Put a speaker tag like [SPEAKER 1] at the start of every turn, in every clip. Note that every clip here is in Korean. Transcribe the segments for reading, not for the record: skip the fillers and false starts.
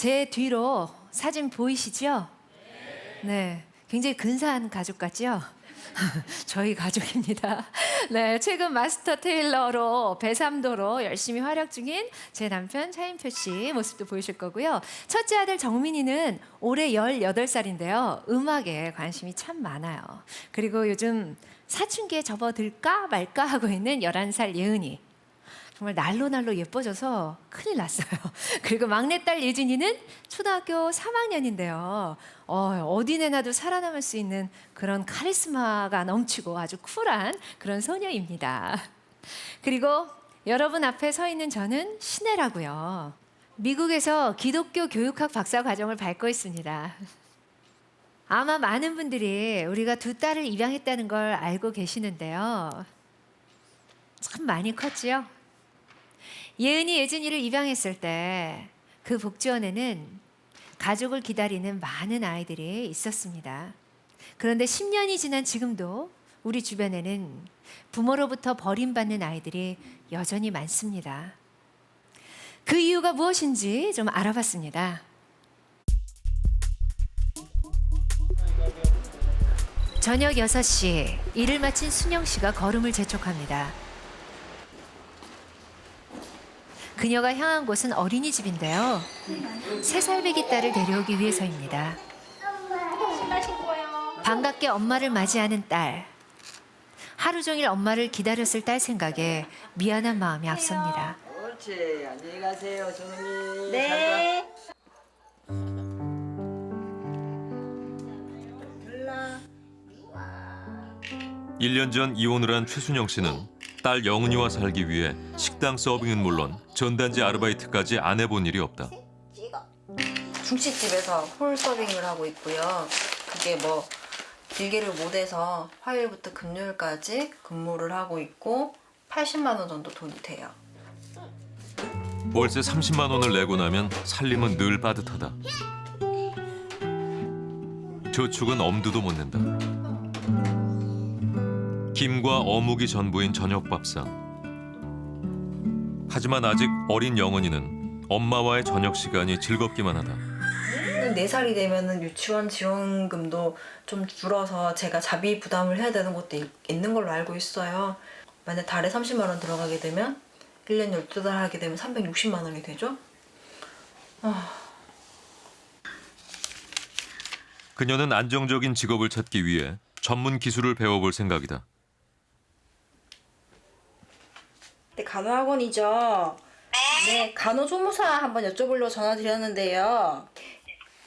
[SPEAKER 1] 제 뒤로 사진 보이시죠? 네, 굉장히 근사한 가족 같죠? 저희 가족입니다. 네, 최근 마스터 테일러로 배삼도로 열심히 활약 중인 제 남편 차인표 씨 모습도 보이실 거고요. 첫째 아들 정민이는 올해 18살인데요. 음악에 관심이 참 많아요. 그리고 요즘 사춘기에 접어들까 말까 하고 있는 11살 예은이. 정말 날로 예뻐져서 큰일 났어요. 그리고 막내딸 예진이는 초등학교 3학년인데요. 어디 내놔도 살아남을 수 있는 그런 카리스마가 넘치고 아주 쿨한 그런 소녀입니다. 그리고 여러분 앞에 서 있는 저는 신혜라고요. 미국에서 기독교 교육학 박사 과정을 밟고 있습니다. 아마 많은 분들이 우리가 두 딸을 입양했다는 걸 알고 계시는데요. 참 많이 컸지요? 예은이, 예진이를 입양했을 때 그 복지원에는 가족을 기다리는 많은 아이들이 있었습니다. 그런데 10년이 지난 지금도 우리 주변에는 부모로부터 버림받는 아이들이 여전히 많습니다. 그 이유가 무엇인지 좀 알아봤습니다. 저녁 6시, 일을 마친 순영 씨가 걸음을 재촉합니다. 그녀가 향한 곳은 어린이집인데요. 3살 배기 딸을 데려오기 위해서입니다. 반갑게 엄마를 맞이하는 딸. 하루 종일 엄마를 기다렸을 딸 생각에 미안한 마음이 앞섭니다.
[SPEAKER 2] 옳지. 안녕히 가세요, 정은이.
[SPEAKER 3] 네.
[SPEAKER 4] 1년 전 이혼을 한 최순영 씨는 딸 영은이와 살기 위해 식당 서빙은 물론 전단지 아르바이트까지 안 해본 일이 없다.
[SPEAKER 3] 중식집에서 홀 서빙을 하고 있고요. 그게 뭐 길게를 못해서 화요일부터 금요일까지 근무를 하고 있고 80만 원 정도 돈이 돼요.
[SPEAKER 4] 월세 30만 원을 내고 나면 살림은 늘 빠듯하다. 저축은 엄두도 못 낸다. 김과 어묵이 전부인 저녁 밥상. 하지만 아직 어린 영은이는 엄마와의 저녁 시간이 즐겁기만 하다.
[SPEAKER 3] 4살이 되면은 유치원 지원금도 좀 줄어서 제가 자비 부담을 해야 되는 것도 있는 걸로 알고 있어요. 만약 달에 30만 원 들어가게 되면 1년 12달 하게 되면 360만 원이 되죠?
[SPEAKER 4] 그녀는 안정적인 직업을 찾기 위해 전문 기술을 배워볼 생각이다.
[SPEAKER 3] 네, 간호학원이죠? 네, 간호조무사 한번 여쭤보려고 전화드렸는데요.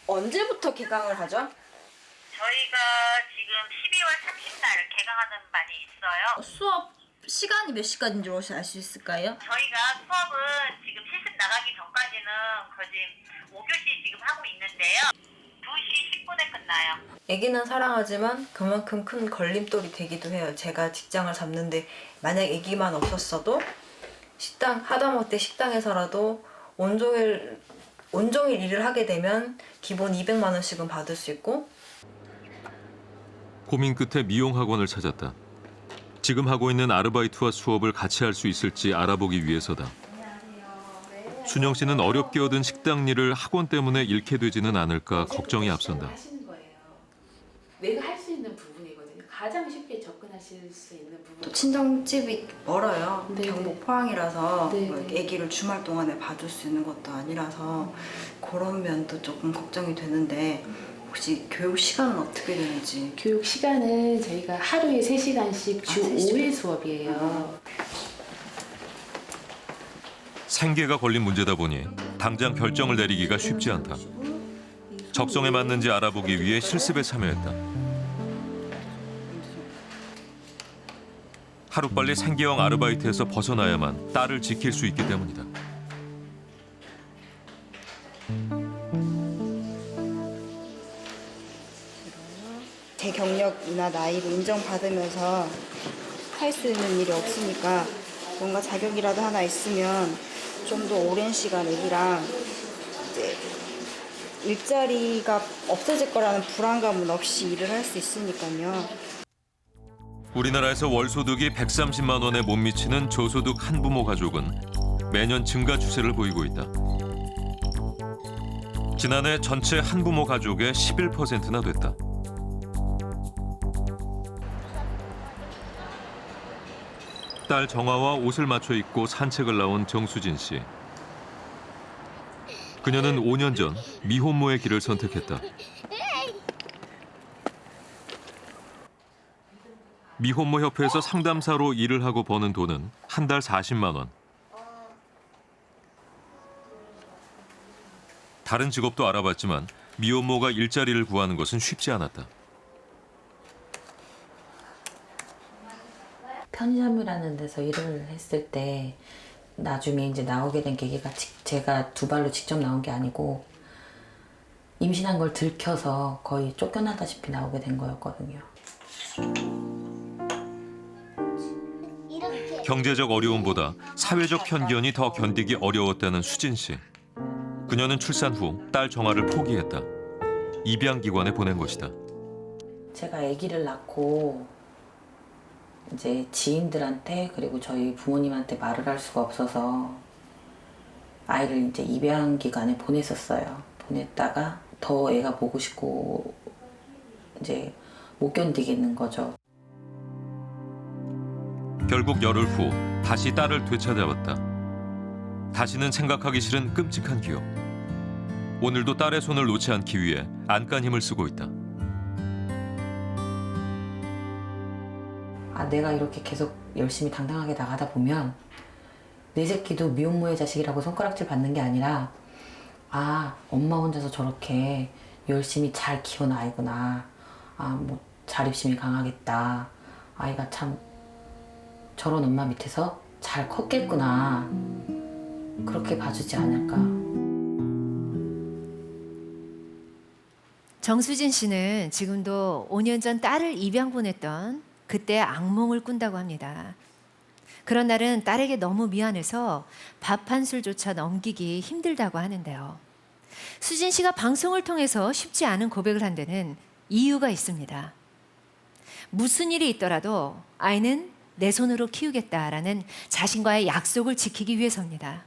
[SPEAKER 3] 언제부터 개강을 하죠?
[SPEAKER 5] 저희가 지금 12월 30날 개강하는 반이 있어요.
[SPEAKER 3] 수업 시간이 몇 시까지인지 혹시 알 수 있을까요?
[SPEAKER 5] 저희가 수업은 지금 실습 나가기 전까지는 거의 5교시 지금 하고 있는데요. 2시 10분에 끝나요.
[SPEAKER 3] 아기는 사랑하지만 그만큼 큰 걸림돌이 되기도 해요. 제가 직장을 잡는데 만약 아기만 없었어도 식당 하다못해 식당에서라도 온종일 일을 하게 되면 기본 200만 원씩은 받을 수 있고.
[SPEAKER 4] 고민 끝에 미용 학원을 찾았다. 지금 하고 있는 아르바이트와 수업을 같이 할 수 있을지 알아보기 위해서다. 순영 씨는 어렵게 얻은 식당 일을 학원 때문에 잃게 되지는 않을까 걱정이 앞선다.
[SPEAKER 6] 하시는 거예요. 내가 할 수 있는 부분이거든요. 가장 쉽게 접근하실 수 있는 부분.
[SPEAKER 3] 또 친정집이 멀어요.
[SPEAKER 6] 네.
[SPEAKER 3] 경북 포항이라서
[SPEAKER 6] 네.
[SPEAKER 3] 뭐 아기를 주말 동안에 봐줄 수 있는 것도 아니라서 그런 면도 조금 걱정이 되는데 혹시 교육 시간은 어떻게 되는지.
[SPEAKER 6] 교육 시간은 저희가 하루에 3시간씩 주 5일 수업이에요.
[SPEAKER 4] 생계가 걸린 문제다 보니 당장 결정을 내리기가 쉽지 않다. 적성에 맞는지 알아보기 위해 실습에 참여했다. 하루빨리 생계형 아르바이트에서 벗어나야만 딸을 지킬 수 있기 때문이다.
[SPEAKER 7] 제 경력이나 나이를 인정받으면서 할 수 있는 일이 없으니까 뭔가 자격이라도 하나 있으면 좀 더 오랜 시간 애기랑 이제 일자리가 없어질 거라는 불안감은 없이 일을 할 수 있으니까요.
[SPEAKER 4] 우리나라에서 월소득이 130만 원에 못 미치는 저소득 한부모 가족은 매년 증가 추세를 보이고 있다. 지난해 전체 한부모 가족의 11%나 됐다. 딸 정아와 옷을 맞춰 입고 산책을 나온 정수진 씨. 그녀는 5년 전 미혼모의 길을 선택했다. 미혼모 협회에서 상담사로 일을 하고 버는 돈은 한 달 40만 원. 다른 직업도 알아봤지만 미혼모가 일자리를 구하는 것은 쉽지 않았다.
[SPEAKER 8] 편의점이라는 데서 일을 했을 때 나중에 이제 나오게 된 계기가 제가 두 발로 직접 나온 게 아니고 임신한 걸 들켜서 거의 쫓겨나다시피 나오게 된 거였거든요.
[SPEAKER 4] 경제적 어려움보다 사회적 편견이 더 견디기 어려웠다는 수진 씨. 그녀는 출산 후 딸 정아를 포기했다. 입양기관에 보낸 것이다.
[SPEAKER 8] 제가 아기를 낳고 이제 지인들한테 그리고 저희 부모님한테 말을 할 수가 없어서 아이를 이제 입양기관에 보냈었어요. 보냈다가 더 애가 보고 싶고 이제 못 견디겠는 거죠.
[SPEAKER 4] 결국 열흘 후 다시 딸을 되찾아왔다. 다시는 생각하기 싫은 끔찍한 기억. 오늘도 딸의 손을 놓지 않기 위해 안간 힘을 쓰고 있다.
[SPEAKER 8] 내가 이렇게 계속 열심히 당당하게 나가다 보면 내 새끼도 미혼모의 자식이라고 손가락질 받는 게 아니라 엄마 혼자서 저렇게 열심히 잘 키운 아이구나. 뭐 자립심이 강하겠다. 아이가 참 저런 엄마 밑에서 잘 컸겠구나. 그렇게 봐주지 않을까.
[SPEAKER 1] 정수진 씨는 지금도 5년 전 딸을 입양 보냈던 그때 악몽을 꾼다고 합니다. 그런 날은 딸에게 너무 미안해서 밥 한 술조차 넘기기 힘들다고 하는데요. 수진 씨가 방송을 통해서 쉽지 않은 고백을 한 데는 이유가 있습니다. 무슨 일이 있더라도 아이는 내 손으로 키우겠다라는 자신과의 약속을 지키기 위해서입니다.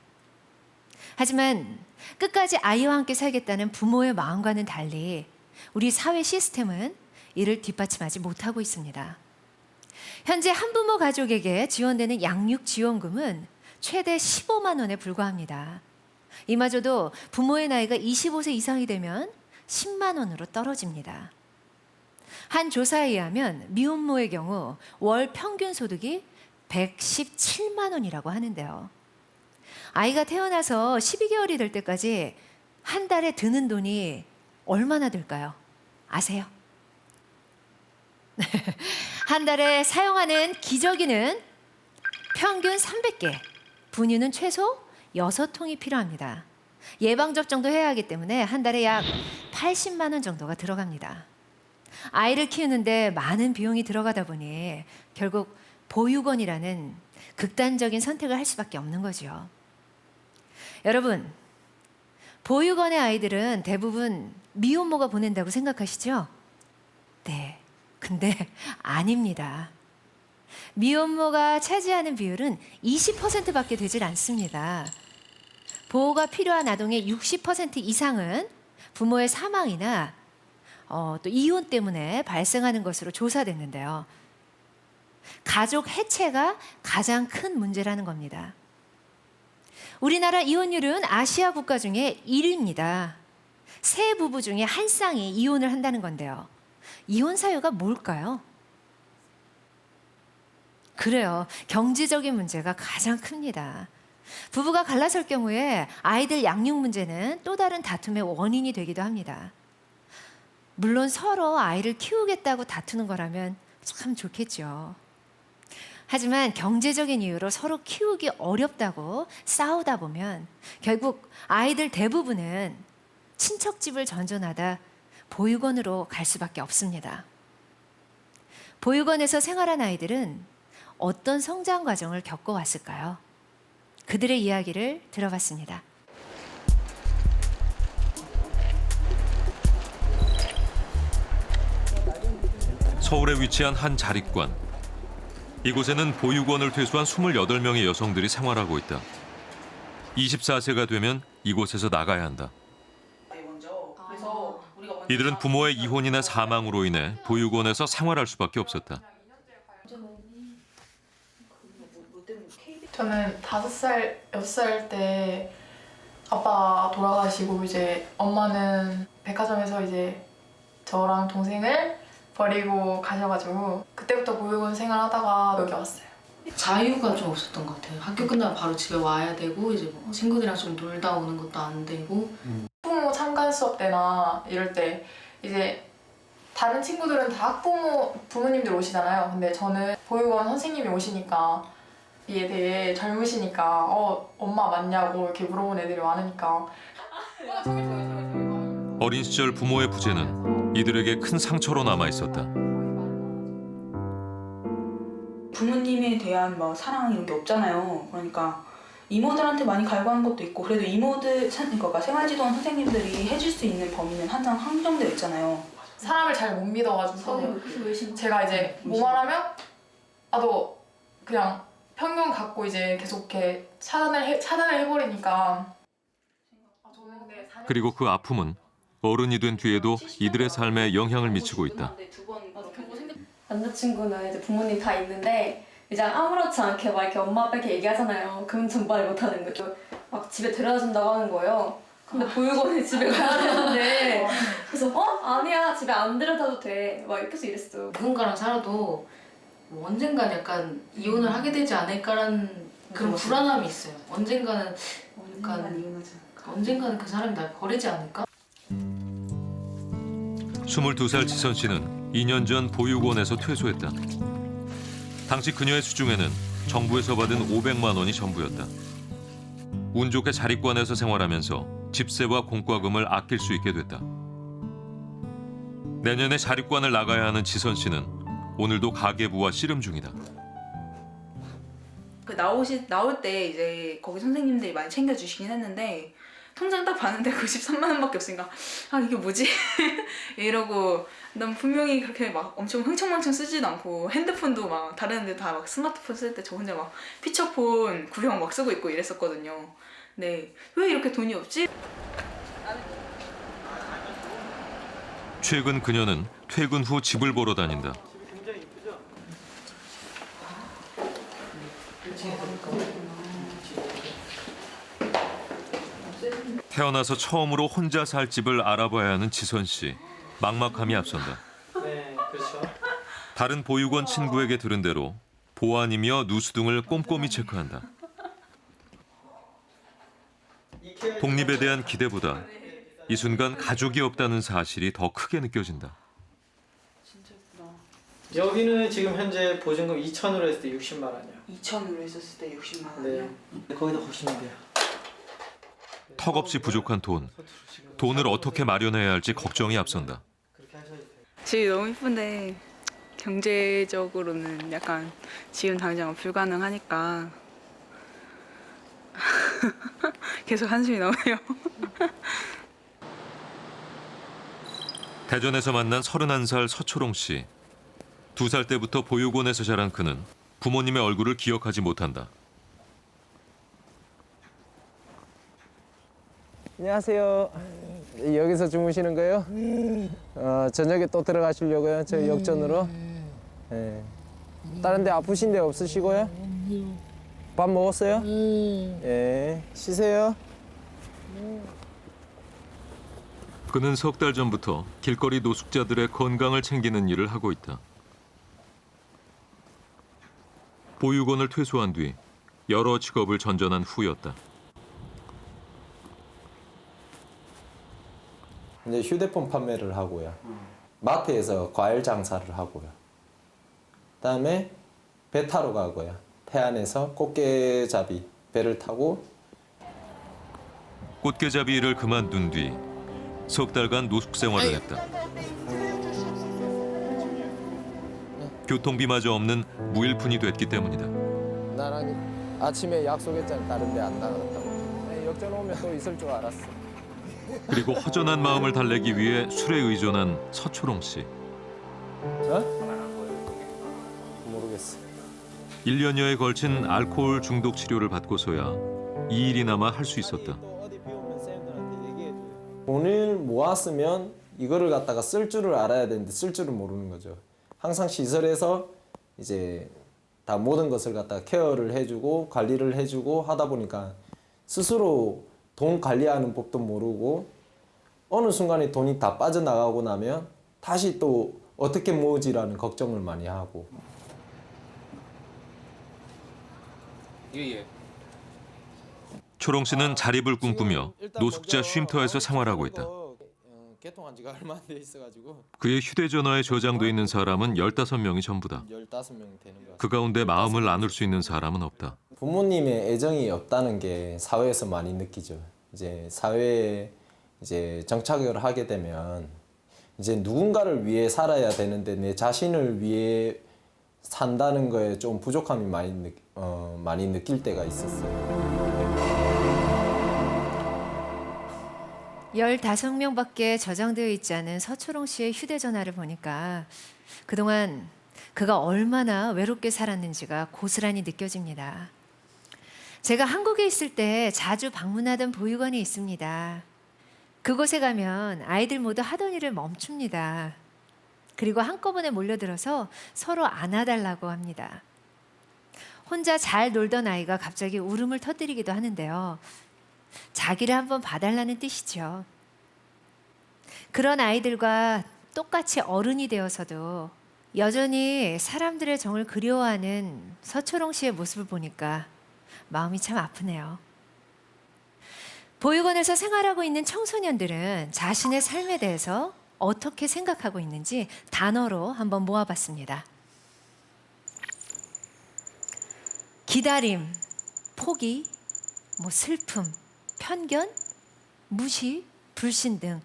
[SPEAKER 1] 하지만 끝까지 아이와 함께 살겠다는 부모의 마음과는 달리 우리 사회 시스템은 이를 뒷받침하지 못하고 있습니다. 현재 한부모 가족에게 지원되는 양육 지원금은 최대 15만 원에 불과합니다. 이마저도 부모의 나이가 25세 이상이 되면 10만 원으로 떨어집니다. 한 조사에 의하면 미혼모의 경우 월 평균 소득이 117만 원이라고 하는데요. 아이가 태어나서 12개월이 될 때까지 한 달에 드는 돈이 얼마나 들까요? 아세요? 한 달에 사용하는 기저귀는 평균 300개, 분유는 최소 6통이 필요합니다. 예방접종도 해야 하기 때문에 한 달에 약 80만 원 정도가 들어갑니다. 아이를 키우는데 많은 비용이 들어가다 보니 결국 보육원이라는 극단적인 선택을 할 수밖에 없는 거죠. 여러분, 보육원의 아이들은 대부분 미혼모가 보낸다고 생각하시죠? 네, 근데 아닙니다. 미혼모가 차지하는 비율은 20%밖에 되질 않습니다. 보호가 필요한 아동의 60% 이상은 부모의 사망이나 또 이혼 때문에 발생하는 것으로 조사됐는데요. 가족 해체가 가장 큰 문제라는 겁니다. 우리나라 이혼율은 아시아 국가 중에 1위입니다. 세 부부 중에 한 쌍이 이혼을 한다는 건데요. 이혼 사유가 뭘까요? 그래요. 경제적인 문제가 가장 큽니다. 부부가 갈라설 경우에 아이들 양육 문제는 또 다른 다툼의 원인이 되기도 합니다. 물론 서로 아이를 키우겠다고 다투는 거라면 참 좋겠죠. 하지만 경제적인 이유로 서로 키우기 어렵다고 싸우다 보면 결국 아이들 대부분은 친척집을 전전하다 보육원으로 갈 수밖에 없습니다. 보육원에서 생활한 아이들은 어떤 성장 과정을 겪어왔을까요? 그들의 이야기를 들어봤습니다.
[SPEAKER 4] 서울에 위치한 한 자립관. 이곳에는 보육원을 퇴소한 28명의 여성들이 생활하고 있다. 24세가 되면 이곳에서 나가야 한다.
[SPEAKER 2] 먼저
[SPEAKER 4] 이들은 부모의 이혼이나 사망으로 인해 보육원에서 생활할 수밖에 없었다.
[SPEAKER 9] 저는 5살, 6살 때 아빠 돌아가시고 이제 엄마는 백화점에서 이제 저랑 동생을 버리고 가셔가지고 그때부터 보육원 생활하다가 여기 왔어요.
[SPEAKER 10] 자유가 좀 없었던 것 같아요. 학교 끝나면 바로 집에 와야 되고 이제 뭐 친구들이랑 좀 놀다 오는 것도 안 되고.
[SPEAKER 9] 학부모 참관 수업 때나 이럴 때 이제 다른 친구들은 다 학부모 부모님들 오시잖아요. 근데 저는 보육원 선생님이 오시니까 이에 대해 젊으시니까 엄마 맞냐고 이렇게 물어본 애들이 많으니까.
[SPEAKER 4] 어린 시절 부모의 부재는 이들에게 큰 상처로 남아 있었다.
[SPEAKER 11] 부모님에 대한 뭐 사랑 이런 게 없잖아요. 그러니까 이모들한테 많이 갈구하는 것도 있고 그래도 이모들 그러니까 생활지도원 선생님들이 해줄 수 있는 범위는 항상 한정되어 있잖아요.
[SPEAKER 9] 사람을 잘 못 믿어가지고 제가 이제 뭐 말하면 나도 그냥 편견 갖고 이제 계속 이렇게 차단을 해버리니까.
[SPEAKER 4] 그리고 그 아픔은 어른이 된 뒤에도 이들의 삶에 영향을 미치고 있다.
[SPEAKER 12] 남자친구는 이제 부모님 다 있는데 이제 아무렇지 않게 막 이렇게 엄마 아빠 이렇게 얘기하잖아요. 그럼 전 말 못하는 거죠. 막 집에 데려다 준다고 하는 거예요. 근데 보육원에 집에 가야 되는데 그래서 아니야 집에 안 데려다도 돼 막 이렇게 해서 이랬어요.
[SPEAKER 10] 누군가랑 살아도 뭐 언젠간 약간 이혼을 하게 되지 않을까라는 그런 불안함이 있어요. 언젠가는 그 사람이 날 버리지 않을까?
[SPEAKER 4] 22살 지선 씨는 2년 전 보육원에서 퇴소했다. 당시 그녀의 수중에는 정부에서 받은 500만 원이 전부였다. 운 좋게 자립관에서 생활하면서 집세와 공과금을 아낄 수 있게 됐다. 내년에 자립관을 나가야 하는 지선 씨는 오늘도 가계부와 씨름 중이다.
[SPEAKER 11] 나올 때 이제 거기 선생님들이 많이 챙겨주시긴 했는데 통장 딱 봤는데 93만 원밖에 없으니까 이게 뭐지? 이러고 난 분명히 그렇게 막 엄청 흥청망청 쓰지도 않고 핸드폰도 막 다른 데 다 막 스마트폰 쓸 때 저 혼자 막 피처폰 구형 막 쓰고 있고 이랬었거든요. 네, 왜 이렇게 돈이 없지?
[SPEAKER 4] 최근 그녀는 퇴근 후 집을 보러 다닌다. 태어나서 처음으로 혼자 살 집을 알아봐야 하는 지선 씨. 막막함이 앞선다.
[SPEAKER 13] 네, 그렇죠.
[SPEAKER 4] 다른 보육원 친구에게 들은 대로 보안이며 누수 등을 꼼꼼히 체크한다. 독립에 대한 기대보다 이 순간 가족이 없다는 사실이 더 크게 느껴진다.
[SPEAKER 13] 여기는 지금 현재 보증금 2,000으로 했을 때 60만 원이요.
[SPEAKER 11] 2,000으로 했었을 때 60만 원이요?
[SPEAKER 13] 네. 거기다 보시면 돼요.
[SPEAKER 4] 턱없이 부족한 돈. 돈을 어떻게 마련해야 할지 걱정이 앞선다.
[SPEAKER 11] 집이 너무 이쁜데 경제적으로는 약간 지금 당장 불가능하니까 계속 한숨이 나오네요.
[SPEAKER 4] 대전에서 만난 31살 서초롱 씨. 2살 때부터 보육원에서 자란 그는 부모님의 얼굴을 기억하지 못한다.
[SPEAKER 14] 안녕하세요. 여기서 주무시는 거예요? 저녁에 또 들어가시려고요? 저 역전으로? 네. 다른 데 아프신 데 없으시고요? 밥 먹었어요? 예. 쉬세요.
[SPEAKER 4] 그는 석 달 전부터 길거리 노숙자들의 건강을 챙기는 일을 하고 있다. 보육원을 퇴소한 뒤 여러 직업을 전전한 후였다.
[SPEAKER 14] 이제 휴대폰 판매를 하고요. 마트에서 과일 장사를 하고요. 그다음에 배 타러 가고요. 태안에서 꽃게잡이 배를 타고
[SPEAKER 4] 꽃게잡이 일을 그만둔 뒤 석 달간 노숙 생활을 했다. 교통비마저 없는 무일푼이 됐기 때문이다.
[SPEAKER 14] 나랑 아침에 약속했잖아. 다른 데 안 나간다고. 네, 역전 오면 또 있을 줄 알았어.
[SPEAKER 4] 그리고 허전한 마음을 달래기 위해 술에 의존한 서초롱 씨.
[SPEAKER 14] 모르겠어.
[SPEAKER 4] 1년여에 걸친 알코올 중독 치료를 받고서야 이 일이나마 할 수 있었다.
[SPEAKER 14] 돈을 모았으면 이거를 갖다가 쓸 줄을 알아야 되는데 쓸 줄을 모르는 거죠. 항상 시설에서 이제 다 모든 것을 갖다가 케어를 해주고 관리를 해주고 하다 보니까 스스로 돈 관리하는 법도 모르고 어느 순간에 돈이 다 빠져나가고 나면 다시 또 어떻게 모으지라는 걱정을 많이 하고.
[SPEAKER 4] 초롱 씨는 자립을 꿈꾸며 노숙자 쉼터에서 생활하고 있다.
[SPEAKER 14] 개통한 지가 얼마 안 돼 있어가지고
[SPEAKER 4] 그의 휴대전화에 저장돼 있는 사람은 15명이 전부다.
[SPEAKER 14] 15명 되는 거.
[SPEAKER 4] 그 가운데 마음을 나눌 수 있는 사람은 없다.
[SPEAKER 14] 부모님의 애정이 없다는 게 사회에서 많이 느끼죠. 이제 사회에 이제 정착을 하게 되면 이제 누군가를 위해 살아야 되는데 내 자신을 위해 산다는 거에 좀 부족함이 많이 느낄 때가 있었어요.
[SPEAKER 1] 15명밖에 저장되어 있지 않은 서초롱 씨의 휴대전화를 보니까 그동안 그가 얼마나 외롭게 살았는지가 고스란히 느껴집니다. 제가 한국에 있을 때 자주 방문하던 보육원이 있습니다. 그곳에 가면 아이들 모두 하던 일을 멈춥니다. 그리고 한꺼번에 몰려들어서 서로 안아달라고 합니다. 혼자 잘 놀던 아이가 갑자기 울음을 터뜨리기도 하는데요. 자기를 한번 봐달라는 뜻이죠. 그런 아이들과 똑같이 어른이 되어서도 여전히 사람들의 정을 그리워하는 서초롱 씨의 모습을 보니까 마음이 참 아프네요. 보육원에서 생활하고 있는 청소년들은 자신의 삶에 대해서 어떻게 생각하고 있는지 단어로 한번 모아봤습니다. 기다림, 포기, 슬픔, 편견, 무시, 불신 등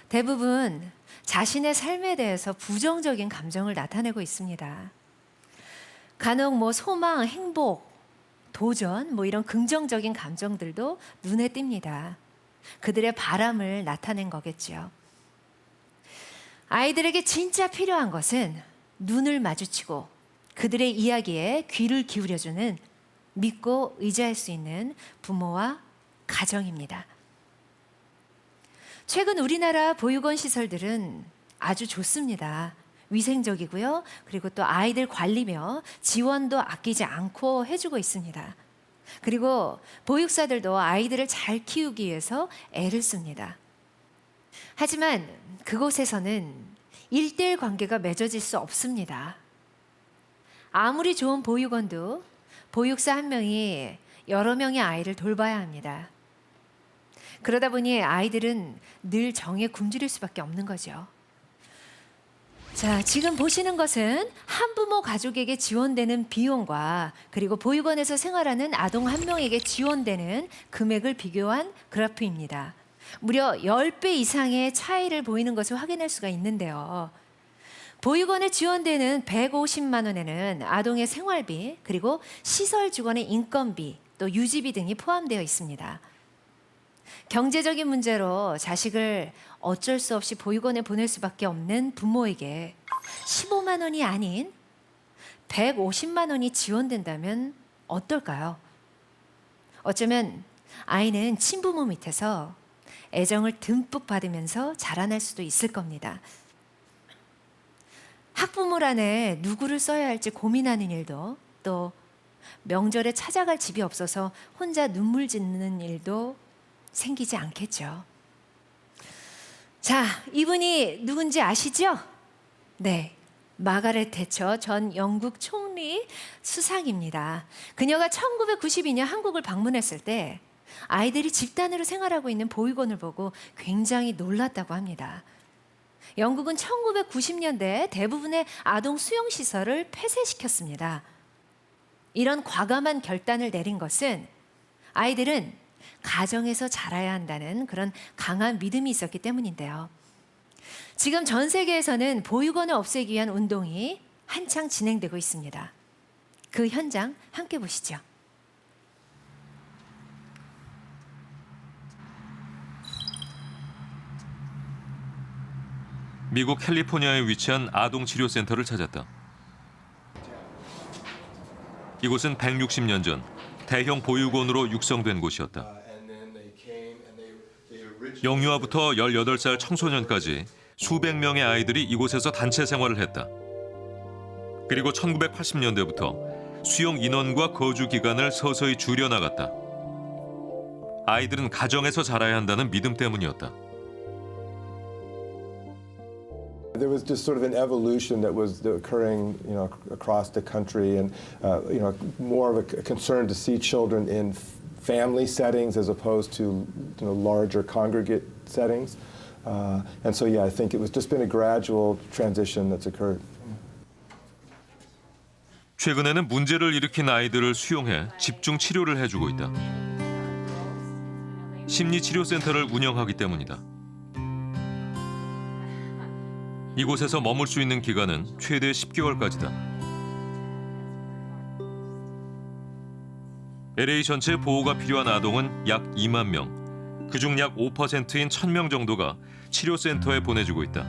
[SPEAKER 1] 대부분 자신의 삶에 대해서 부정적인 감정을 나타내고 있습니다. 간혹 소망, 행복, 도전 이런 긍정적인 감정들도 눈에 띕니다. 그들의 바람을 나타낸 거겠죠. 아이들에게 진짜 필요한 것은 눈을 마주치고 그들의 이야기에 귀를 기울여주는 믿고 의지할 수 있는 부모와 가정입니다. 최근 우리나라 보육원 시설들은 아주 좋습니다. 위생적이고요. 그리고 또 아이들 관리며 지원도 아끼지 않고 해주고 있습니다. 그리고 보육사들도 아이들을 잘 키우기 위해서 애를 씁니다. 하지만 그곳에서는 1:1 관계가 맺어질 수 없습니다. 아무리 좋은 보육원도 보육사 한 명이 여러 명의 아이를 돌봐야 합니다. 그러다 보니 아이들은 늘 정에 굶주릴 수밖에 없는 거죠. 자, 지금 보시는 것은 한부모 가족에게 지원되는 비용과 그리고 보육원에서 생활하는 아동 한 명에게 지원되는 금액을 비교한 그래프입니다. 무려 10배 이상의 차이를 보이는 것을 확인할 수가 있는데요. 보육원에 지원되는 150만 원에는 아동의 생활비, 그리고 시설 직원의 인건비, 또 유지비 등이 포함되어 있습니다. 경제적인 문제로 자식을 어쩔 수 없이 보육원에 보낼 수밖에 없는 부모에게 15만 원이 아닌 150만 원이 지원된다면 어떨까요? 어쩌면 아이는 친부모 밑에서 애정을 듬뿍 받으면서 자라날 수도 있을 겁니다. 학부모란에 누구를 써야 할지 고민하는 일도, 또 명절에 찾아갈 집이 없어서 혼자 눈물 짓는 일도 생기지 않겠죠. 자, 이분이 누군지 아시죠? 네, 마가렛 태처 전 영국 총리 수상입니다. 그녀가 1992년 한국을 방문했을 때 아이들이 집단으로 생활하고 있는 보육원을 보고 굉장히 놀랐다고 합니다. 영국은 1990년대 대부분의 아동 수용시설을 폐쇄시켰습니다. 이런 과감한 결단을 내린 것은 아이들은 가정에서 자라야 한다는 그런 강한 믿음이 있었기 때문인데요. 지금 전 세계에서는 보육원을 없애기 위한 운동이 한창 진행되고 있습니다. 그 현장 함께 보시죠.
[SPEAKER 4] 미국 캘리포니아에 위치한 아동치료센터를 찾았다. 이곳은 160년 전 대형 보육원으로 육성된 곳이었다. 영유아부터 18살 청소년까지 수백 명의 아이들이 이곳에서 단체 생활을 했다. 그리고 1980년대부터 수용 인원과 거주 기간을 서서히 줄여나갔다. 아이들은 가정에서 자라야 한다는 믿음 때문이었다.
[SPEAKER 15] There was just sort of an evolution that was occurring, across the country, and more of a concern to see children in family settings as opposed to larger congregate settings, and so I think it was just been a gradual transition that's occurred.
[SPEAKER 4] 최근에는 문제를 일으킨 아이들을 수용해 집중 치료를 해주고 있다. 심리치료센터를 운영하기 때문이다. 이곳에서 머물 수 있는 기간은 최대 10개월까지다. LA 전체 보호가 필요한 아동은 약 2만 명, 그중 약 5%인 1,000명 정도가 치료센터에 보내주고 있다.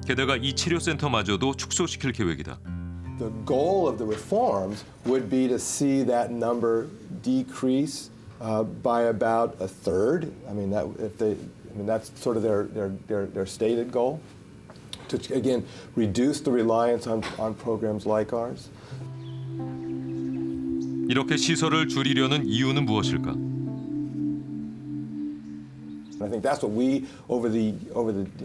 [SPEAKER 4] 게다가 이 치료센터마저도 축소시킬 계획이다.
[SPEAKER 15] The goal of the reforms would be to see that number decrease by about a third. That's sort of their stated goal. To again reduce the reliance on programs like ours.
[SPEAKER 4] 이렇게 시설을 줄이려는 이유는 무엇일까?
[SPEAKER 15] I think that's what we over the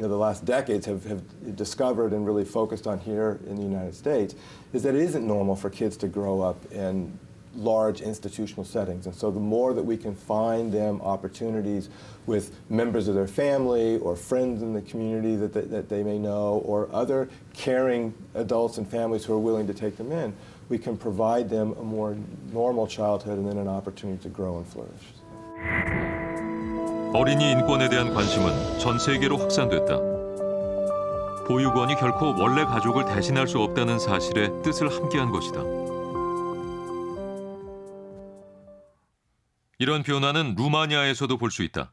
[SPEAKER 15] last decades have discovered and really focused on here in the United States is that it isn't normal for kids to grow up in large institutional settings, and so the more that we can find them opportunities with members of their family or friends in the community that they may know or other caring adults and families who are willing to take them in, we can provide them a more normal childhood and then an opportunity to grow and flourish.
[SPEAKER 4] 어린이 인권에 대한 관심은 전 세계로 확산됐다. 보육원이 결코 원래 가족을 대신할 수 없다는 사실에 뜻을 함께한 것이다. 이런 변화는 루마니아에서도 볼 수 있다.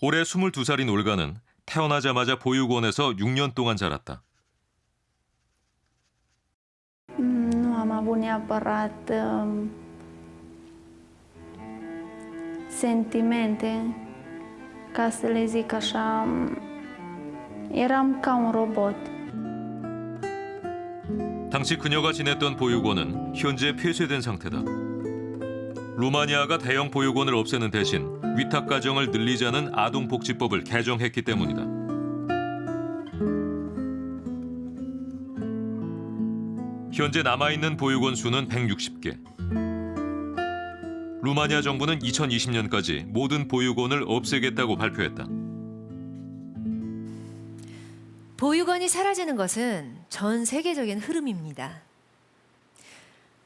[SPEAKER 4] 올해 22살인 올가는 태어나자마자 보육원에서 6년 동안 자랐다.
[SPEAKER 16] Nu am avut neapărat sentimente, ca să le zic așa, eram ca un robot.
[SPEAKER 4] 당시 그녀가 지냈던 보육원은 현재 폐쇄된 상태다. 루마니아가 대형 보육원을 없애는 대신 위탁가정을 늘리자는 아동복지법을 개정했기 때문이다. 현재 남아있는 보육원 수는 160개. 루마니아 정부는 2020년까지 모든 보육원을 없애겠다고 발표했다.
[SPEAKER 1] 보육원이 사라지는 것은 전 세계적인 흐름입니다.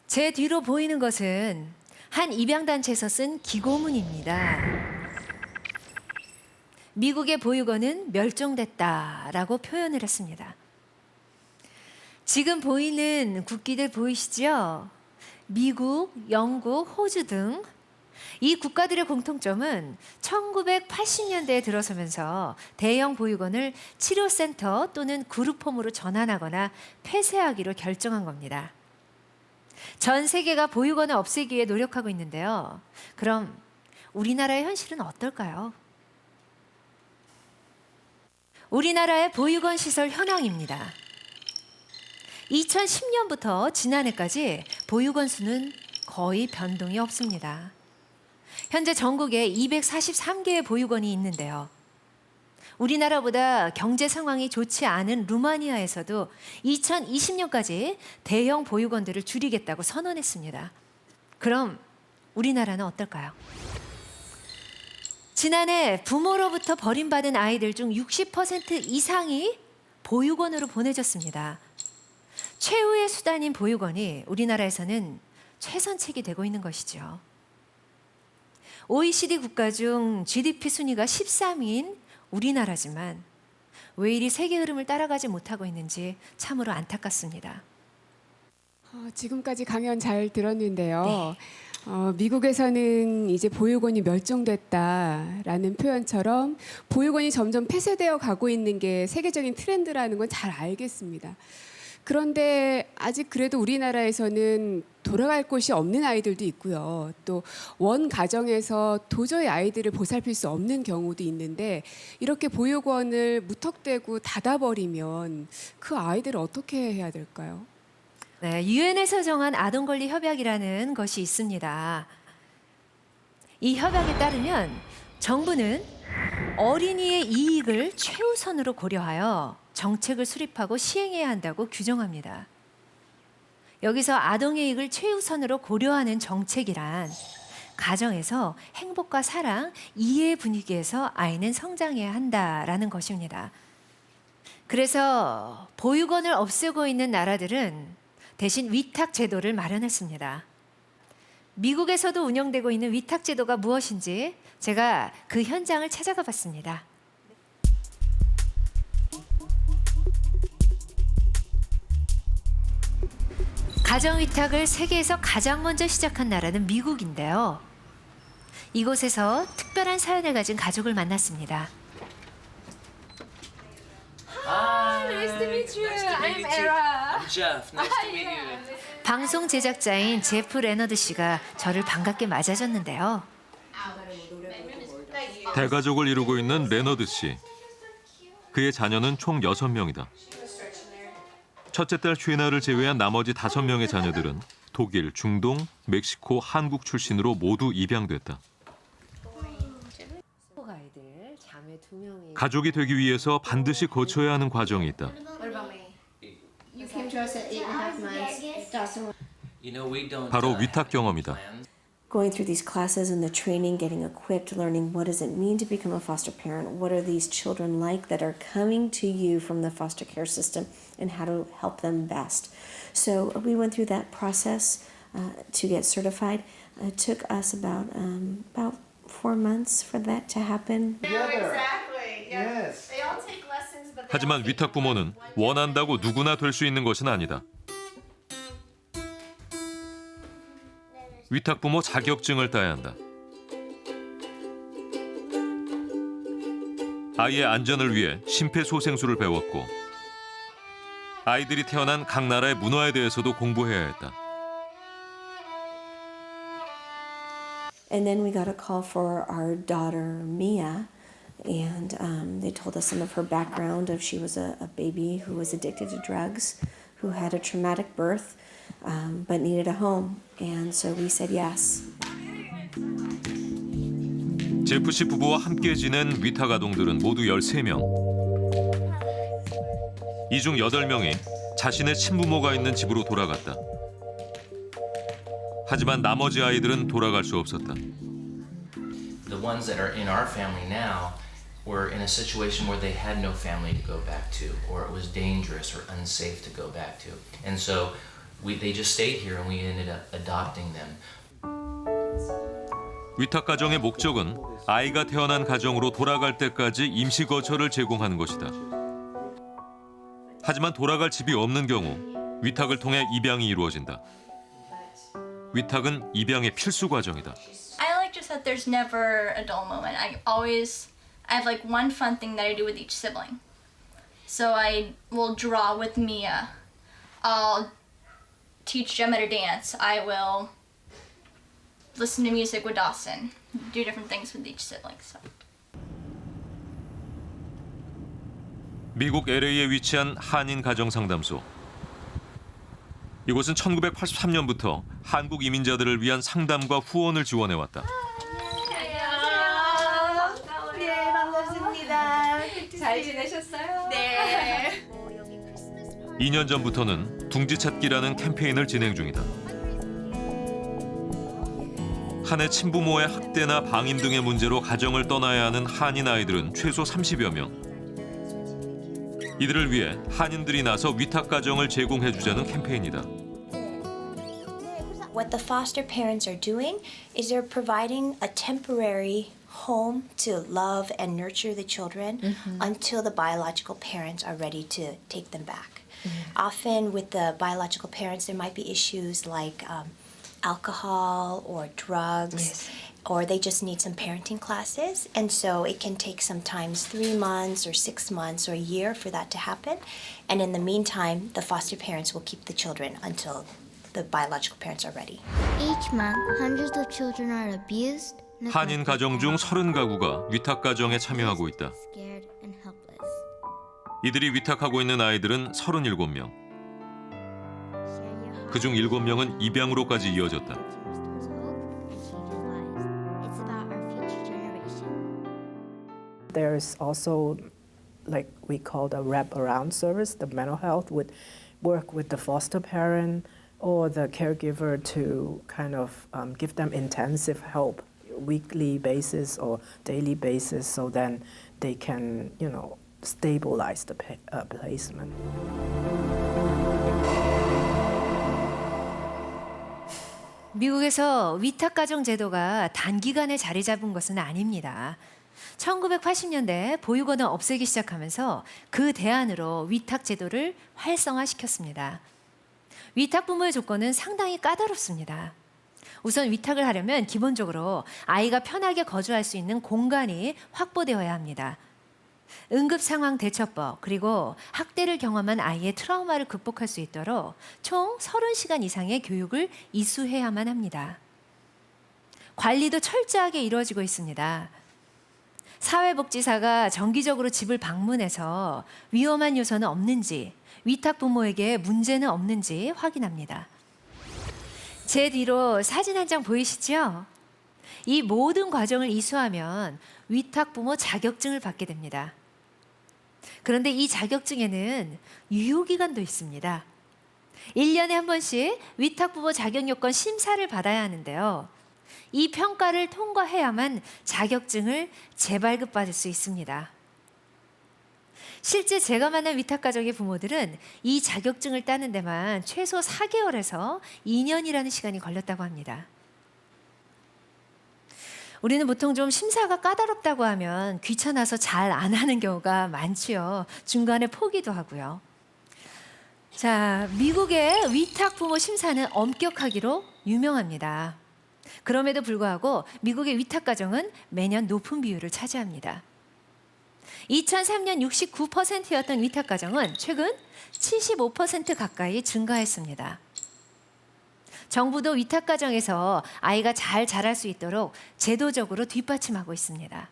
[SPEAKER 1] 제 뒤로 보이는 것은 한 입양단체에서 쓴 기고문입니다. 미국의 보육원은 멸종됐다라고 표현을 했습니다. 지금 보이는 국기들 보이시죠? 미국, 영국, 호주 등 이 국가들의 공통점은 1980년대에 들어서면서 대형 보육원을 치료센터 또는 그룹홈으로 전환하거나 폐쇄하기로 결정한 겁니다. 전 세계가 보육원을 없애기 위해 노력하고 있는데요. 그럼 우리나라의 현실은 어떨까요? 우리나라의 보육원 시설 현황입니다. 2010년부터 지난해까지 보육원 수는 거의 변동이 없습니다. 현재 전국에 243개의 보육원이 있는데요. 우리나라보다 경제 상황이 좋지 않은 루마니아에서도 2020년까지 대형 보육원들을 줄이겠다고 선언했습니다. 그럼 우리나라는 어떨까요? 지난해 부모로부터 버림받은 아이들 중 60% 이상이 보육원으로 보내졌습니다. 최후의 수단인 보육원이 우리나라에서는 최선책이 되고 있는 것이죠. OECD 국가 중 GDP 순위가 13위인 우리나라지만 왜 이리 세계 흐름을 따라가지 못하고 있는지 참으로 안타깝습니다.
[SPEAKER 17] 지금까지 강연 잘 들었는데요. 미국에서는 이제 보육원이 멸종됐다라는 표현처럼 보육원이 점점 폐쇄되어 가고 있는 게 세계적인 트렌드라는 건 잘 알겠습니다. 그런데 아직 그래도 우리나라에서는 돌아갈 곳이 없는 아이들도 있고요. 또 원 가정에서 도저히 아이들을 보살필 수 없는 경우도 있는데 이렇게 보육원을 무턱대고 닫아버리면 그 아이들을 어떻게 해야 될까요?
[SPEAKER 1] 네, 유엔에서 정한 아동권리 협약이라는 것이 있습니다. 이 협약에 따르면 정부는 어린이의 이익을 최우선으로 고려하여 정책을 수립하고 시행해야 한다고 규정합니다. 여기서 아동의 이익을 최우선으로 고려하는 정책이란 가정에서 행복과 사랑, 이해 분위기에서 아이는 성장해야 한다라는 것입니다. 그래서 보육원을 없애고 있는 나라들은 대신 위탁 제도를 마련했습니다. 미국에서도 운영되고 있는 위탁 제도가 무엇인지 제가 그 현장을 찾아가 봤습니다. 가정 위탁을 세계에서 가장 먼저 시작한 나라는 미국인데요. 이곳에서 특별한 사연을 가진 가족을 만났습니다.
[SPEAKER 18] Nice to meet you. I'm Era.
[SPEAKER 19] I'm Jeff. Nice to meet you.
[SPEAKER 1] 방송 제작자인 제프 레너드 씨가 저를 반갑게 맞아줬는데요.
[SPEAKER 4] 대가족을 이루고 있는 레너드 씨. 그의 자녀는 총 6명이다. 첫째 딸 쉐나를 제외한 나머지 5명의 자녀들은 독일, 중동, 멕시코, 한국 출신으로 모두 입양됐다. 가족이 되기 위해서 반드시 거쳐야 하는 과정이 있다.
[SPEAKER 18] You came to us at 8.5 months. Dawson.
[SPEAKER 19] You know, we don't.
[SPEAKER 4] 바로 위탁 경험이다.
[SPEAKER 20] Going through these classes and the training, getting equipped, learning what does it mean to become a foster parent? What are these children like that are coming to you from the foster care system, and how to help them best? So we went through that process to get certified. It took us about 4 months for that to happen.
[SPEAKER 18] Exactly. Yes. They all take lessons, but
[SPEAKER 4] 하지만 위탁 부모는 원한다고 누구나 될 수 있는 것은 아니다. 위탁 부모 자격증을 따야 한다. 아이의 안전을 위해 심폐소생술을 배웠고 아이들이 태어난 각 나라의 문화에 대해서도 공부해야 했다.
[SPEAKER 20] And then we got a call for our daughter Mia, and they told us some of her background. Of she was a baby who was addicted to drugs, who had a traumatic birth, but needed a home, and so we said yes.
[SPEAKER 4] 제프 씨 부부와 함께 지낸 위탁 아동들은 모두 13명. 이 중 8명이 자신의 친부모가 있는 집으로 돌아갔다. 하지만 나머지 아이들은 돌아갈 수 없었다.
[SPEAKER 19] The ones that are in our family now were in a situation where they had no family to go back to, or it was dangerous or unsafe to go back to, and so they just stayed here, and we ended up adopting them.
[SPEAKER 4] 위탁 가정의 목적은 아이가 태어난 가정으로 돌아갈 때까지 임시 거처를 제공하는 것이다. 하지만 돌아갈 집이 없는 경우 위탁을 통해 입양이 이루어진다. 위탁은 입양의 필수 과정이다.
[SPEAKER 21] I like just that there's never a dull moment. I have like one fun thing that I do with each sibling. So I will draw with Mia. I'll teach Gemma to dance. I will listen to music with Dawson. Do different things with each sibling. So.
[SPEAKER 4] 미국 LA에 위치한 한인 가정 상담소. 이곳은 1983년부터 한국 이민자들을 위한 상담과 후원을 지원해왔다.
[SPEAKER 18] 네, 반갑습니다. 잘 지내셨어요? 네.
[SPEAKER 4] 2년 전부터는 둥지 찾기라는 캠페인을 진행 중이다. 한 해 친부모의 학대나 방임 등의 문제로 가정을 떠나야 하는 한인 아이들은 최소 30여 명. 이들을 위해 한인들이 나서 위탁 가정을 제공해주자는 캠페인이다.
[SPEAKER 22] What the foster parents are doing is they're providing a temporary home to love and nurture the children until the biological parents are ready to take them back. Often with the biological parents, there might be issues like alcohol or drugs or they just need some parenting classes. And so it can take sometimes 3 months or 6 months or a year for that to happen. And in the meantime, the foster parents will keep the children until the biological parents are ready.
[SPEAKER 3] Each month, hundreds of children are abused,
[SPEAKER 4] 한인 가정 중 30가구가 위탁 가정에 참여하고 있다.
[SPEAKER 3] scared, and helpless.
[SPEAKER 4] 이들이 위탁하고 있는 아이들은 37명. 그중 7명은 입양으로까지 이어졌다.
[SPEAKER 3] It's about our future generation.
[SPEAKER 5] There's also, like we call the wrap-around service. The mental health would work with the foster parent or the caregiver to kind of give them intensive help, weekly basis or daily basis, so then they can, stabilize the placement.
[SPEAKER 1] 미국에서 위탁가정 제도가 단기간에 자리 잡은 것은 아닙니다. 1980년대 보육원을 없애기 시작하면서 그 대안으로 위탁 제도를 활성화시켰습니다. 위탁 부모의 조건은 상당히 까다롭습니다. 우선 위탁을 하려면 기본적으로 아이가 편하게 거주할 수 있는 공간이 확보되어야 합니다. 응급상황 대처법, 그리고 학대를 경험한 아이의 트라우마를 극복할 수 있도록 총 30시간 이상의 교육을 이수해야만 합니다. 관리도 철저하게 이루어지고 있습니다. 사회복지사가 정기적으로 집을 방문해서 위험한 요소는 없는지, 위탁 부모에게 문제는 없는지 확인합니다. 제 뒤로 사진 한 장 보이시죠? 이 모든 과정을 이수하면 위탁 부모 자격증을 받게 됩니다. 그런데 이 자격증에는 유효기간도 있습니다. 1년에 한 번씩 위탁 부모 자격 요건 심사를 받아야 하는데요. 이 평가를 통과해야만 자격증을 재발급받을 수 있습니다. 실제 제가 만난 위탁가정의 부모들은 이 자격증을 따는 데만 최소 4개월에서 2년이라는 시간이 걸렸다고 합니다. 우리는 보통 좀 심사가 까다롭다고 하면 귀찮아서 잘 안 하는 경우가 많지요. 중간에 포기도 하고요. 자, 미국의 위탁 부모 심사는 엄격하기로 유명합니다. 그럼에도 불구하고 미국의 위탁 가정은 매년 높은 비율을 차지합니다. 2003년 69%였던 위탁 가정은 최근 75% 가까이 증가했습니다. 정부도 위탁 가정에서 아이가 잘 자랄 수 있도록 제도적으로 뒷받침하고 있습니다.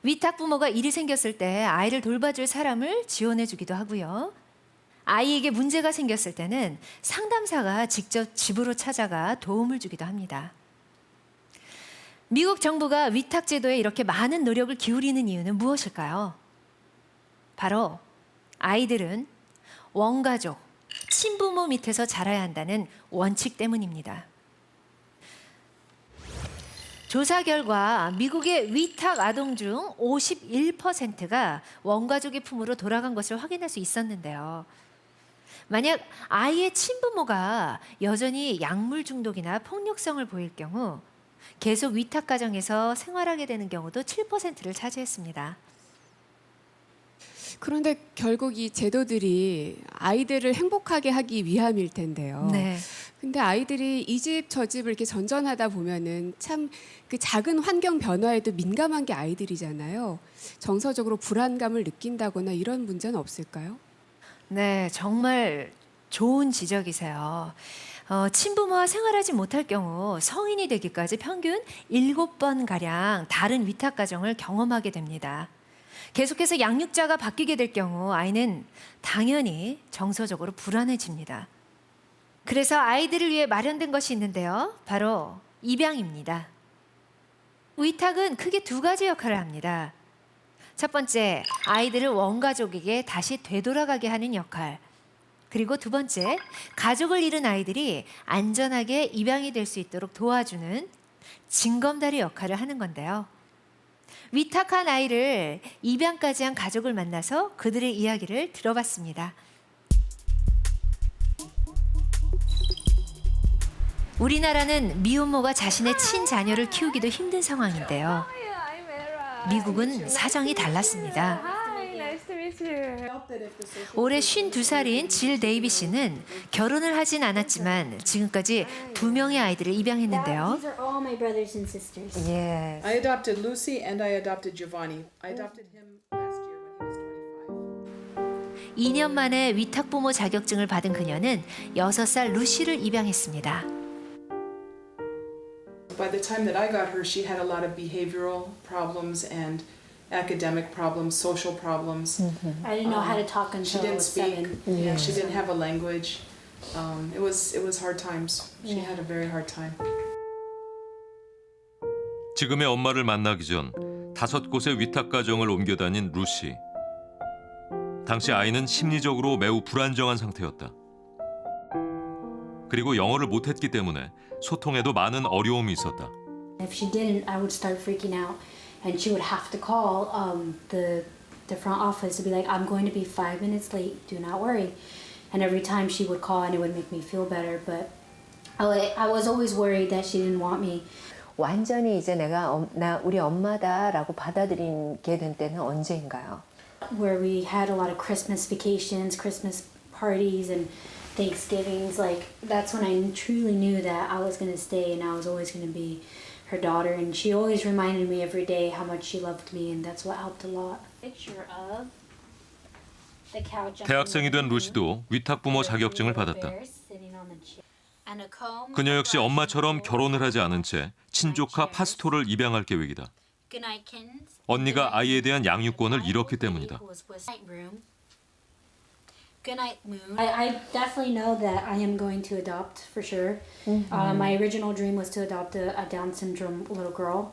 [SPEAKER 1] 위탁 부모가 일이 생겼을 때 아이를 돌봐줄 사람을 지원해 주기도 하고요. 아이에게 문제가 생겼을 때는 상담사가 직접 집으로 찾아가 도움을 주기도 합니다. 미국 정부가 위탁 제도에 이렇게 많은 노력을 기울이는 이유는 무엇일까요? 바로 아이들은 원가족, 친부모 밑에서 자라야 한다는 원칙 때문입니다. 조사 결과 미국의 위탁 아동 중 51%가 원가족의 품으로 돌아간 것을 확인할 수 있었는데요. 만약 아이의 친부모가 여전히 약물 중독이나 폭력성을 보일 경우 계속 위탁 가정에서 생활하게 되는 경우도 7%를 차지했습니다.
[SPEAKER 17] 그런데 결국 이 제도들이 아이들을 행복하게 하기 위함일 텐데요.
[SPEAKER 1] 네.
[SPEAKER 17] 근데 아이들이 이 집 저 집을 이렇게 전전하다 보면은 참 그 작은 환경 변화에도 민감한 게 아이들이잖아요. 정서적으로 불안감을 느낀다거나 이런 문제는 없을까요?
[SPEAKER 1] 네, 정말 좋은 지적이세요. 친부모와 생활하지 못할 경우 성인이 되기까지 평균 7번가량 다른 위탁 가정을 경험하게 됩니다. 계속해서 양육자가 바뀌게 될 경우 아이는 당연히 정서적으로 불안해집니다. 그래서 아이들을 위해 마련된 것이 있는데요. 바로 입양입니다. 위탁은 크게 2가지 역할을 합니다. 첫 번째, 아이들을 원가족에게 다시 되돌아가게 하는 역할. 그리고 2번째, 가족을 잃은 아이들이 안전하게 입양이 될 수 있도록 도와주는 징검다리 역할을 하는 건데요. 위탁한 아이를 입양까지 한 가족을 만나서 그들의 이야기를 들어봤습니다. 우리나라는 미혼모가 자신의 친자녀를 키우기도 힘든 상황인데요. 미국은 사정이 달랐습니다.
[SPEAKER 23] Hi, nice to meet you.
[SPEAKER 1] 올해 52살인 질 데이비 씨는 결혼을 하진 않았지만 지금까지 2명의 아이들을 입양했는데요.
[SPEAKER 3] These are all my brothers and sisters.
[SPEAKER 1] Yes.
[SPEAKER 6] I adopted Lucy and I adopted Giovanni. I adopted him last year when he was
[SPEAKER 1] 2년 만에 위탁부모 자격증을 받은 그녀는 6살 루시를 입양했습니다.
[SPEAKER 6] By the time that I got her, she had a lot of behavioral problems and academic problems, social problems.
[SPEAKER 3] I didn't know how to talk until
[SPEAKER 6] she
[SPEAKER 3] I
[SPEAKER 6] didn't
[SPEAKER 3] was
[SPEAKER 6] speak.
[SPEAKER 3] 7.
[SPEAKER 6] Yeah, she didn't have a language. It was hard times. She had a very hard time.
[SPEAKER 4] 지금의 엄마를 만나기 전 5곳의 위탁 가정을 옮겨 다닌 루시. 당시 아이는 심리적으로 매우 불안정한 상태였다. 그리고 영어를 못했기 때문에 소통에도 많은 어려움이 있었다.
[SPEAKER 7] If she didn't, I would start freaking out, and she would have to call the front office to be like, "I'm going to be 5 minutes late. Do not worry." And every time she would call, and it would make me feel better. But I was always worried that she didn't want me.
[SPEAKER 23] 완전히 이제 내가 우리 엄마다라고 받아들이게 된 때는 언제인가요?
[SPEAKER 7] Where we had a lot of Christmas vacations, Christmas parties, and Thanksgivings. Like that's when I truly knew that I was going to stay, and I was always going to be her daughter. And she always reminded me every day how much she loved me, and that's what helped a lot.
[SPEAKER 3] Picture of the couch.
[SPEAKER 4] 대학생이 된 루시도 위탁부모 자격증을 받았다. 그녀 역시 엄마처럼 결혼을 하지 않은 채 친조카 파스토를 입양할 계획이다. 언니가 아이에 대한 양육권을 잃었기 때문이다.
[SPEAKER 7] I definitely know that I am going to adopt for sure. My original dream was to adopt a Down syndrome little girl,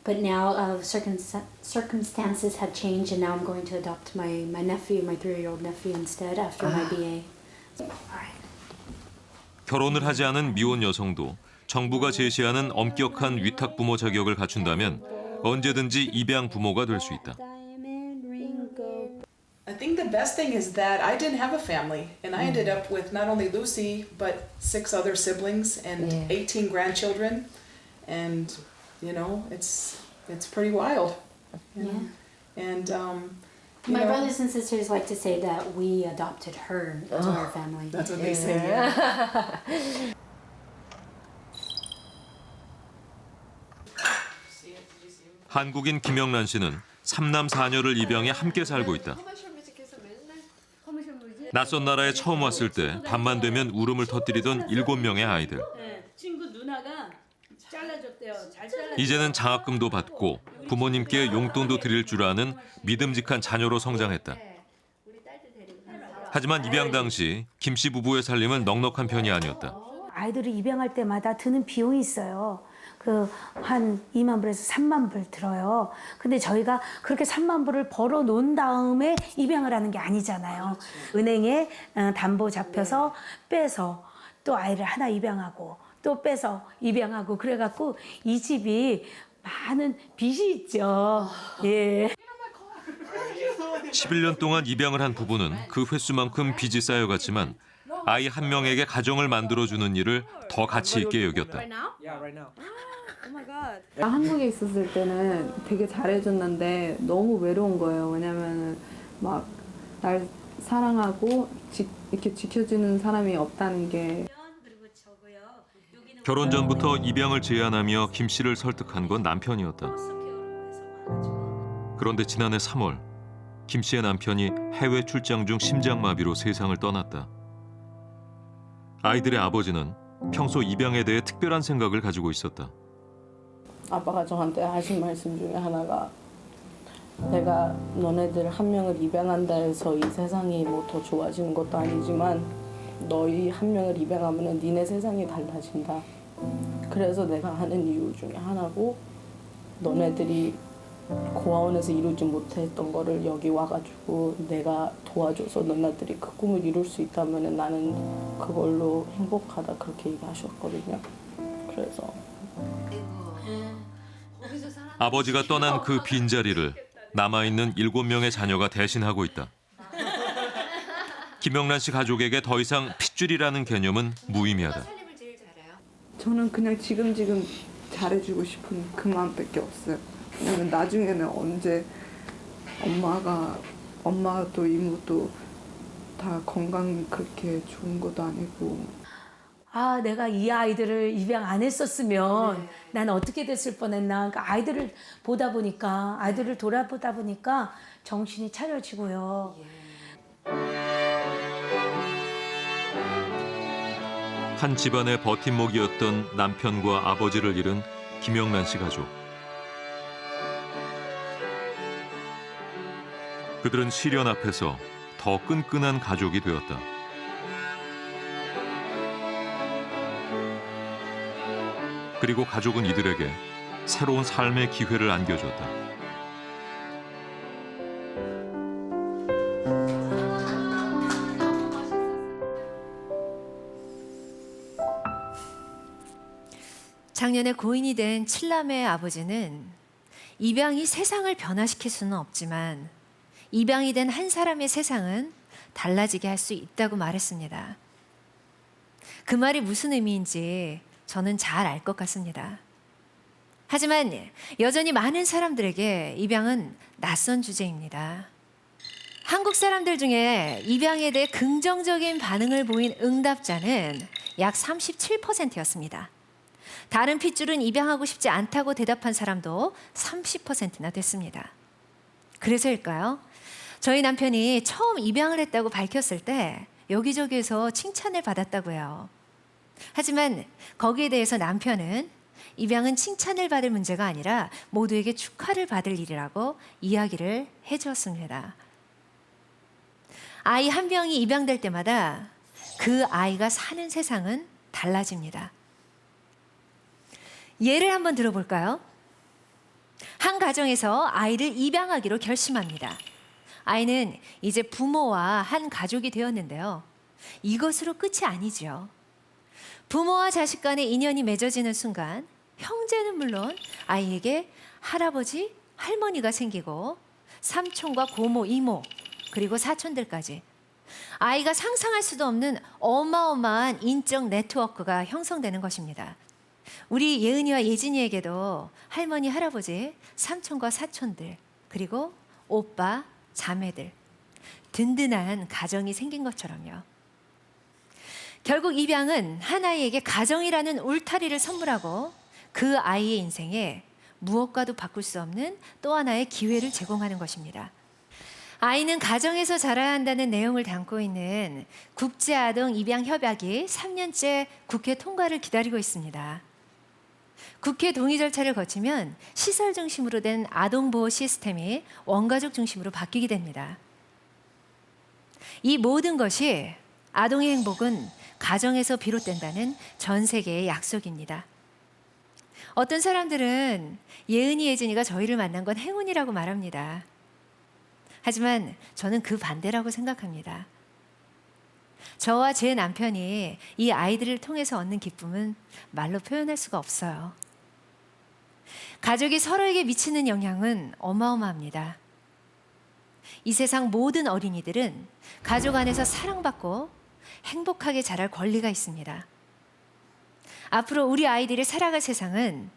[SPEAKER 7] but now circumstances have changed, and now I'm going to adopt my nephew, my 3-year-old nephew instead after my BA.
[SPEAKER 4] 결혼을 하지 않은 미혼 여성도 정부가 제시하는 엄격한 위탁부모 자격을 갖춘다면 언제든지 입양 부모가 될 수 있다.
[SPEAKER 6] I think the best thing is that I didn't have a family, and I ended up with not only Lucy but 6 other siblings and 18 grandchildren, and you know it's pretty wild. You know? And
[SPEAKER 7] My brothers and sisters like to say that we adopted her into our family.
[SPEAKER 6] That's what they say. Yeah.
[SPEAKER 4] 한국인 김영란 씨는 3남 4녀를 입양해 함께 살고 있다. 낯선 나라에 처음 왔을 때 밤만 되면 울음을 터뜨리던 7명의 아이들.
[SPEAKER 24] 친구 누나가 잘라줬대요. 잘 잘라.
[SPEAKER 4] 이제는 장학금도 받고 부모님께 용돈도 드릴 줄 아는 믿음직한 자녀로 성장했다. 하지만 입양 당시 김 씨 부부의 살림은 넉넉한 편이 아니었다.
[SPEAKER 25] 아이들을 입양할 때마다 드는 비용이 있어요. 한 2만 불에서 3만 불 들어요. 근데 저희가 그렇게 3만 불을 벌어 놓은 다음에 입양을 하는 게 아니잖아요. 은행에 담보 잡혀서 빼서 또 아이를 하나 입양하고 또 빼서 입양하고 그래갖고 이 집이 많은 빚이 있죠. 예.
[SPEAKER 4] 11년 동안 입양을 한 부부는 그 횟수만큼 빚이 쌓여갔지만 아이 한 명에게 가정을 만들어주는 일을 더 가치 있게 여겼다.
[SPEAKER 26] 한국에 있었을 때는 되게 잘해줬는데 너무 외로운 거예요. 왜냐면 막 날 사랑하고 이렇게 지켜주는 사람이 없다는 게.
[SPEAKER 4] 결혼 전부터 입양을 제안하며 김 씨를 설득한 건 남편이었다. 그런데 지난해 3월 김 씨의 남편이 해외 출장 중 심장마비로 세상을 떠났다. 아이들의 아버지는 평소 입양에 대해 특별한 생각을 가지고 있었다.
[SPEAKER 26] 아빠가 저한테 하신 말씀 중에 하나가 내가 너네들 한 명을 입양한다 해서 이 세상이 뭐 더 좋아지는 것도 아니지만 너희 한 명을 입양하면 니네 세상이 달라진다. 그래서 내가 하는 이유 중에 하나고 너네들이 고아원에서 이루지 못했던 거를 여기 와가지고 내가 도와줘서 너네들이 그 꿈을 이룰 수 있다면 나는 그걸로 행복하다 그렇게 얘기하셨거든요. 그래서
[SPEAKER 4] 아버지가 떠난 그 빈자리를 남아있는 7명의 자녀가 대신하고 있다. 김영란 씨 가족에게 더 이상 핏줄이라는 개념은 무의미하다.
[SPEAKER 26] 저는 그냥 지금 잘해주고 싶은 그 마음밖에 없어요. 왜냐면 나중에는 언제 엄마가 엄마도 이모도 다 건강이 그렇게 좋은 것도 아니고
[SPEAKER 25] 아, 내가 이 아이들을 입양 안 했었으면 난 어떻게 됐을 뻔했나. 그러니까 아이들을 보다 보니까, 아이들을 돌아보다 보니까 정신이 차려지고요.
[SPEAKER 4] 한 집안의 버팀목이었던 남편과 아버지를 잃은 김영란 씨 가족. 그들은 시련 앞에서 더 끈끈한 가족이 되었다. 그리고 가족은 이들에게 새로운 삶의 기회를 안겨줬다.
[SPEAKER 1] 작년에 고인이 된 7남매의 아버지는 입양이 세상을 변화시킬 수는 없지만 입양이 된 한 사람의 세상은 달라지게 할 수 있다고 말했습니다. 그 말이 무슨 의미인지 저는 잘 알 것 같습니다. 하지만 여전히 많은 사람들에게 입양은 낯선 주제입니다. 한국 사람들 중에 입양에 대해 긍정적인 반응을 보인 응답자는 약 37%였습니다. 다른 핏줄은 입양하고 싶지 않다고 대답한 사람도 30%나 됐습니다. 그래서일까요? 저희 남편이 처음 입양을 했다고 밝혔을 때 여기저기에서 칭찬을 받았다고 해요. 하지만 거기에 대해서 남편은 입양은 칭찬을 받을 문제가 아니라 모두에게 축하를 받을 일이라고 이야기를 해주었습니다. 아이 한 명이 입양될 때마다 그 아이가 사는 세상은 달라집니다. 예를 한번 들어볼까요? 한 가정에서 아이를 입양하기로 결심합니다. 아이는 이제 부모와 한 가족이 되었는데요. 이것으로 끝이 아니죠. 부모와 자식 간의 인연이 맺어지는 순간 형제는 물론 아이에게 할아버지, 할머니가 생기고 삼촌과 고모, 이모, 그리고 사촌들까지 아이가 상상할 수도 없는 어마어마한 인적 네트워크가 형성되는 것입니다. 우리 예은이와 예진이에게도 할머니, 할아버지, 삼촌과 사촌들, 그리고 오빠, 자매들, 든든한 가정이 생긴 것처럼요. 결국 입양은 한 아이에게 가정이라는 울타리를 선물하고 그 아이의 인생에 무엇과도 바꿀 수 없는 또 하나의 기회를 제공하는 것입니다. 아이는 가정에서 자라야 한다는 내용을 담고 있는 국제아동 입양 협약이 3년째 국회 통과를 기다리고 있습니다. 국회 동의 절차를 거치면 시설 중심으로 된 아동보호 시스템이 원가족 중심으로 바뀌게 됩니다. 이 모든 것이 아동의 행복은 가정에서 비롯된다는 전 세계의 약속입니다. 어떤 사람들은 예은이, 예진이가 저희를 만난 건 행운이라고 말합니다. 하지만 저는 그 반대라고 생각합니다. 저와 제 남편이 이 아이들을 통해서 얻는 기쁨은 말로 표현할 수가 없어요. 가족이 서로에게 미치는 영향은 어마어마합니다. 이 세상 모든 어린이들은 가족 안에서 사랑받고 행복하게 자랄 권리가 있습니다. 앞으로 우리 아이들이 살아갈 세상은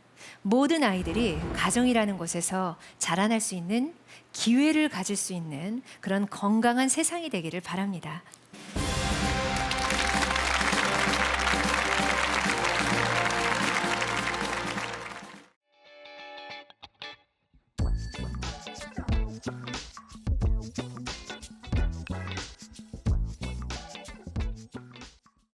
[SPEAKER 1] 모든 아이들이 가정이라는 곳에서 자라날 수 있는 기회를 가질 수 있는 그런 건강한 세상이 되기를 바랍니다.